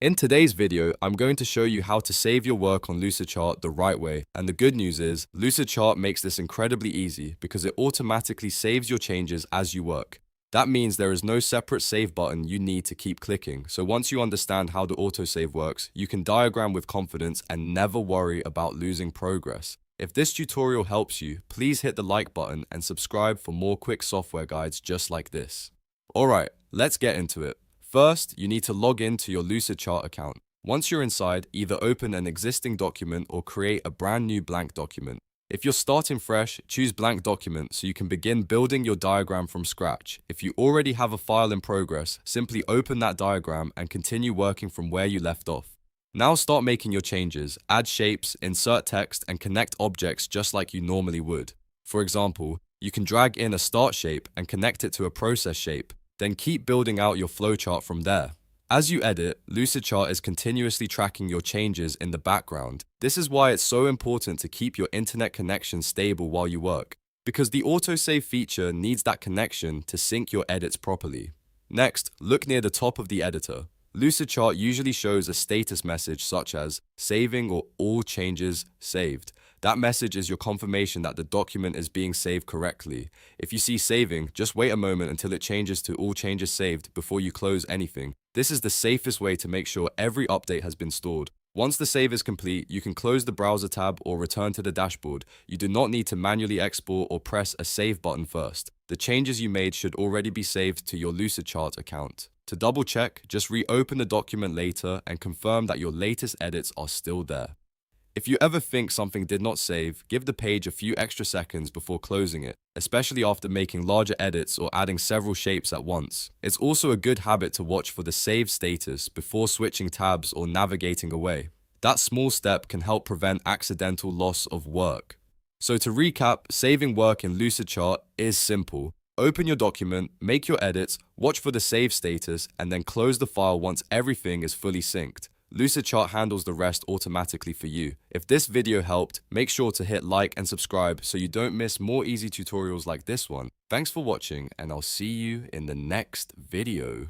In today's video, I'm going to show you how to save your work on Lucidchart the right way. And the good news is, Lucidchart makes this incredibly easy because it automatically saves your changes as you work. That means there is no separate save button you need to keep clicking. So once you understand how the autosave works, you can diagram with confidence and never worry about losing progress. If this tutorial helps you, please hit the like button and subscribe for more quick software guides just like this. Alright, let's get into it. First, you need to log in to your Lucidchart account. Once you're inside, either open an existing document or create a brand new blank document. If you're starting fresh, choose blank document so you can begin building your diagram from scratch. If you already have a file in progress, simply open that diagram and continue working from where you left off. Now start making your changes, add shapes, insert text, and connect objects just like you normally would. For example, you can drag in a start shape and connect it to a process shape. Then keep building out your flowchart from there. As you edit, Lucidchart is continuously tracking your changes in the background. This is why it's so important to keep your internet connection stable while you work, because the autosave feature needs that connection to sync your edits properly. Next, look near the top of the editor. Lucidchart usually shows a status message such as saving or all changes saved. That message is your confirmation that the document is being saved correctly. If you see saving, just wait a moment until it changes to all changes saved before you close anything. This is the safest way to make sure every update has been stored. Once the save is complete, you can close the browser tab or return to the dashboard. You do not need to manually export or press a save button first. The changes you made should already be saved to your Lucidchart account. To double check, just reopen the document later and confirm that your latest edits are still there. If you ever think something did not save, give the page a few extra seconds before closing it, especially after making larger edits or adding several shapes at once. It's also a good habit to watch for the save status before switching tabs or navigating away. That small step can help prevent accidental loss of work. So to recap, saving work in Lucidchart is simple. Open your document, make your edits, watch for the save status, and then close the file once everything is fully synced. Lucidchart handles the rest automatically for you. If this video helped, make sure to hit like and subscribe so you don't miss more easy tutorials like this one. Thanks for watching, and I'll see you in the next video.